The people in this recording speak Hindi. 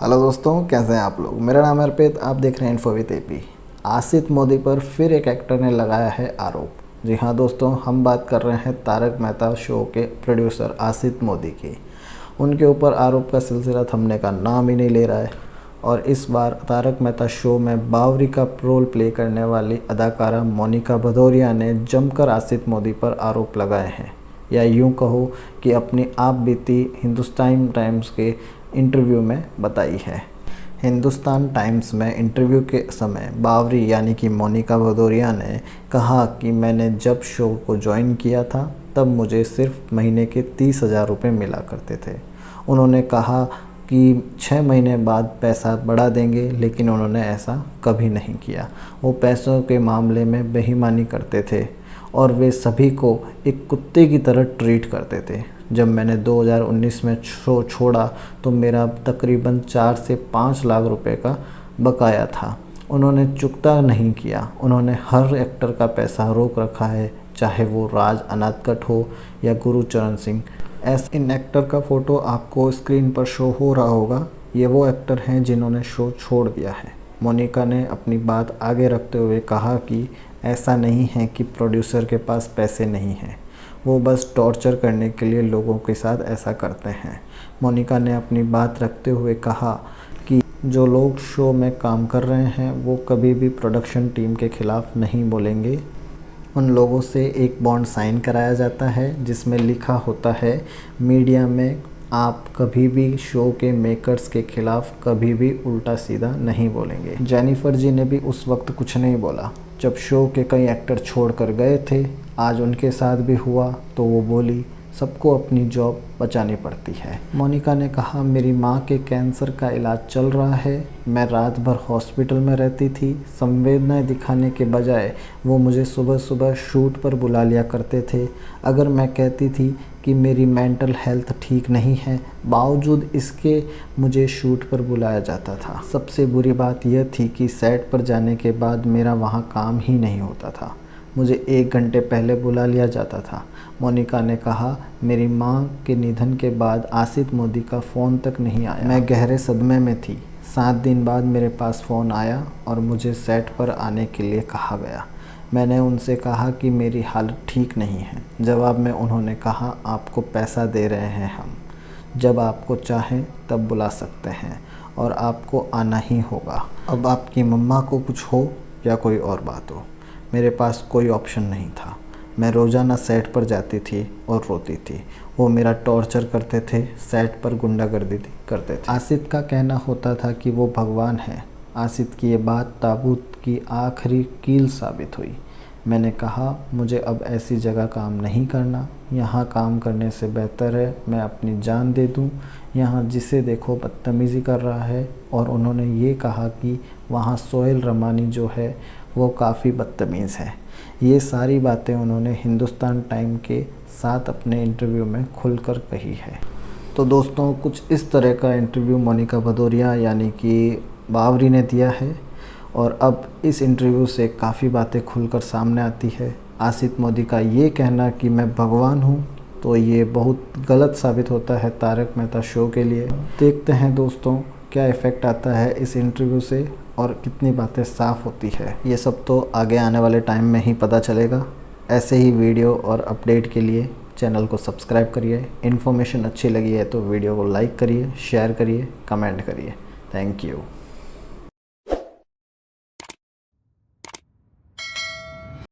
हेलो दोस्तों, कैसे हैं आप लोग। मेरा नाम है अर्पित, आप देख रहे हैं इन्फो विद एपी। आसित मोदी पर फिर एक एक्टर ने लगाया है आरोप। जी हाँ दोस्तों, हम बात कर रहे हैं तारक मेहता शो के प्रोड्यूसर आसित मोदी की। उनके ऊपर आरोप का सिलसिला थमने का नाम ही नहीं ले रहा है। और इस बार तारक मेहता शो में बावरी का रोल प्ले करने वाली अदाकारा मोनिका भदौरिया ने जमकर आसित मोदी पर आरोप लगाए हैं, या यूँ कहो कि अपनी आप बीती हिंदुस्तान टाइम्स के इंटरव्यू में बताई है। हिंदुस्तान टाइम्स में इंटरव्यू के समय बावरी यानी कि मोनिका भदौरिया ने कहा कि मैंने जब शो को ज्वाइन किया था तब मुझे सिर्फ महीने के 30,000 रुपये मिला करते थे। उन्होंने कहा कि 6 महीने बाद पैसा बढ़ा देंगे, लेकिन उन्होंने ऐसा कभी नहीं किया। वो पैसों के मामले में बेईमानी करते थे और वे सभी को एक कुत्ते की तरह ट्रीट करते थे। जब मैंने 2019 में शो छोड़ा तो मेरा तकरीबन 4 से 5 लाख रुपए का बकाया था। उन्होंने चुकता नहीं किया। उन्होंने हर एक्टर का पैसा रोक रखा है, चाहे वो राज अनाथकट हो या गुरुचरण सिंह। इन एक्टर का फ़ोटो आपको स्क्रीन पर शो हो रहा होगा। ये वो एक्टर हैं जिन्होंने शो छोड़ दिया है। मोनिका ने अपनी बात आगे रखते हुए कहा कि ऐसा नहीं है कि प्रोड्यूसर के पास पैसे नहीं हैं, वो बस टॉर्चर करने के लिए लोगों के साथ ऐसा करते हैं। मोनिका ने अपनी बात रखते हुए कहा कि जो लोग शो में काम कर रहे हैं वो कभी भी प्रोडक्शन टीम के खिलाफ़ नहीं बोलेंगे। उन लोगों से एक बॉन्ड साइन कराया जाता है जिसमें लिखा होता है मीडिया में आप कभी भी शो के मेकर्स के खिलाफ़ कभी भी उल्टा सीधा नहीं बोलेंगे। जेनिफर जी ने भी उस वक्त कुछ नहीं बोला जब शो के कई एक्टर छोड़कर गए थे। आज उनके साथ भी हुआ तो वो बोली सबको अपनी जॉब बचानी पड़ती है। मोनिका ने कहा मेरी माँ के कैंसर का इलाज चल रहा है, मैं रात भर हॉस्पिटल में रहती थी। संवेदनाएं दिखाने के बजाय वो मुझे सुबह सुबह शूट पर बुला लिया करते थे। अगर मैं कहती थी कि मेरी मेंटल हेल्थ ठीक नहीं है, बावजूद इसके मुझे शूट पर बुलाया जाता था। सबसे बुरी बात यह थी कि सेट पर जाने के बाद मेरा वहाँ काम ही नहीं होता था, मुझे 1 घंटे पहले बुला लिया जाता था। मोनिका ने कहा मेरी माँ के निधन के बाद आसित मोदी का फ़ोन तक नहीं आया। मैं गहरे सदमे में थी। 7 दिन बाद मेरे पास फ़ोन आया और मुझे सेट पर आने के लिए कहा गया। मैंने उनसे कहा कि मेरी हालत ठीक नहीं है। जवाब में उन्होंने कहा आपको पैसा दे रहे हैं हम, जब आपको चाहें तब बुला सकते हैं और आपको आना ही होगा। अब आपकी मम्मा को कुछ हो या कोई और बात हो, मेरे पास कोई ऑप्शन नहीं था। मैं रोज़ाना सेट पर जाती थी और रोती थी। वो मेरा टॉर्चर करते थे, सेट पर गुंडागर्दी करते थे। आसित का कहना होता था कि वो भगवान है। आसित की ये बात ताबूत की आखिरी कील साबित हुई। मैंने कहा मुझे अब ऐसी जगह काम नहीं करना। यहाँ काम करने से बेहतर है मैं अपनी जान दे दूँ। यहाँ जिसे देखो बदतमीज़ी कर रहा है। और उन्होंने ये कहा कि वहाँ सोहेल रमानी जो है वो काफ़ी बदतमीज़ है। ये सारी बातें उन्होंने हिंदुस्तान टाइम के साथ अपने इंटरव्यू में खुलकर कही है। तो दोस्तों, कुछ इस तरह का इंटरव्यू मोनिका भदौरिया यानी कि बावरी ने दिया है। और अब इस इंटरव्यू से काफ़ी बातें खुलकर सामने आती है। आसित मोदी का ये कहना कि मैं भगवान हूँ, तो ये बहुत गलत साबित होता है तारक मेहता शो के लिए। देखते हैं दोस्तों क्या इफ़ेक्ट आता है इस इंटरव्यू से और कितनी बातें साफ़ होती है। ये सब तो आगे आने वाले टाइम में ही पता चलेगा। ऐसे ही वीडियो और अपडेट के लिए चैनल को सब्सक्राइब करिए। इन्फॉर्मेशन अच्छी लगी है तो वीडियो को लाइक करिए, शेयर करिए, कमेंट करिए। Thank you.